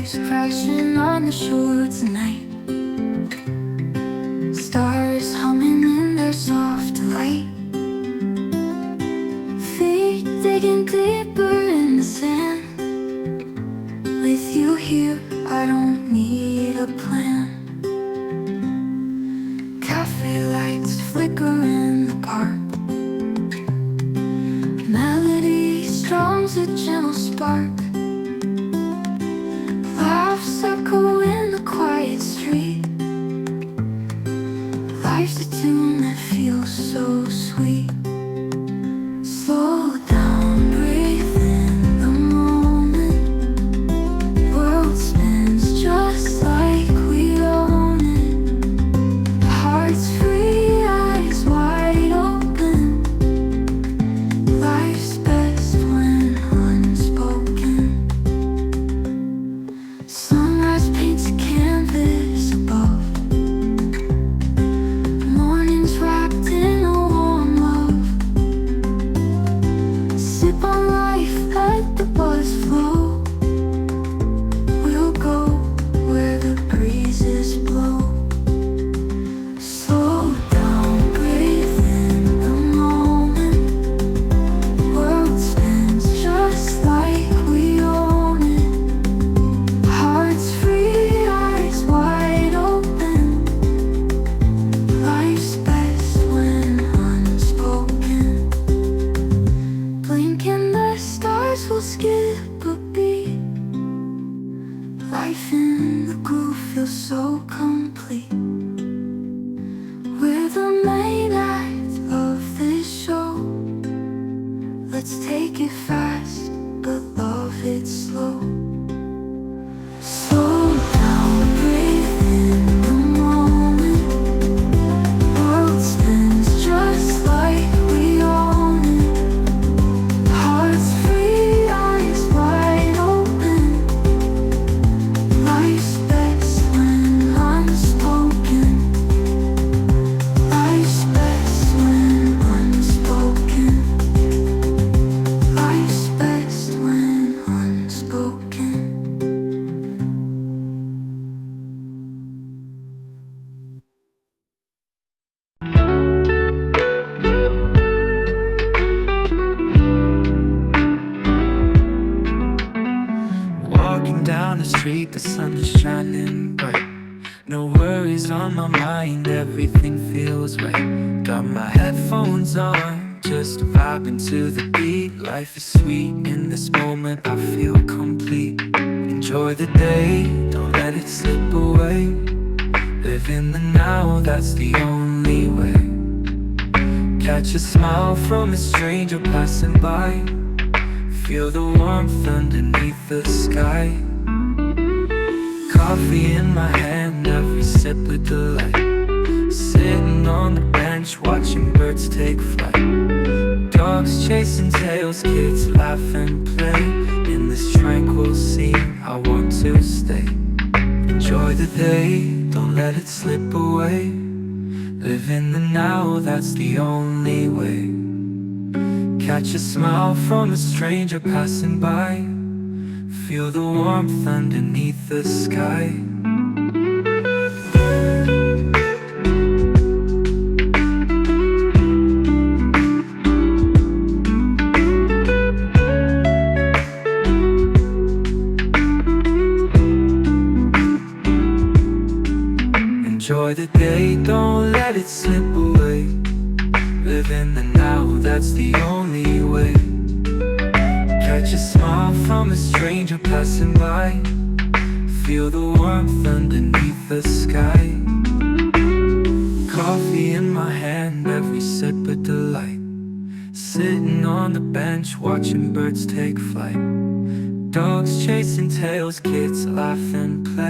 waves crashing on the shore tonight. Stars humming in their soft light. Feet digging deeper in the sand. With you here, I don't need a plan. Cafe lights flicker in the park. Melody strums a gentle spark. Laughs echo in the quiet street. Life's a tune that feels so sweet. Slow down, breathe in the moment. World spins just like we own it. Hearts free, eyes wide open. Life's best when unspoken. Sunrise paints a canvas above. Mornings wrapped in a warm love. Sip on life, let the buzz flow. We'll go where the breezes blow. Slow down, breathe in the moment. World spins just like we own it. Hearts free, eyes wide open. Life's best when unspoken. Blink and the stars will skip a beat. Life in the groove feels so complete. We're the main act of this show. Let's take it fast, but love it slow. Slow down, breathe in the moment. World spins just like we own it. Hearts free, eyes wide open. Life's best when unspoken. Life's best when unspoken. Life's best when unspoken. Walking down the street, the sun is shining bright. No worries on my mind, everything feels right. Got my headphones on, just vibing to the beat. Life is sweet, in this moment I feel complete. Enjoy the day, don't let it slip away. Live in the now, that's the only way. Catch a smile from a stranger passing by. Feel the warmth underneath the sky. Coffee in my hand, every sip a delight. Sitting on the bench, watching birds take flight. Dogs chasing tails, kids laugh and play. In this tranquil scene, I want to stay. Enjoy the day, don't let it slip away. Live in the now, that's the only way. Catch a smile from a stranger passing by. Feel the warmth underneath the sky. Enjoy the day, don't let it slip away. Live in the now, that's the only way. Catch a smile from a stranger passing by. Feel the warmth underneath the sky. Coffee in my hand, every sip a delight. Sitting on the bench, watching birds take flight. Dogs chasing tails, kids laugh and play.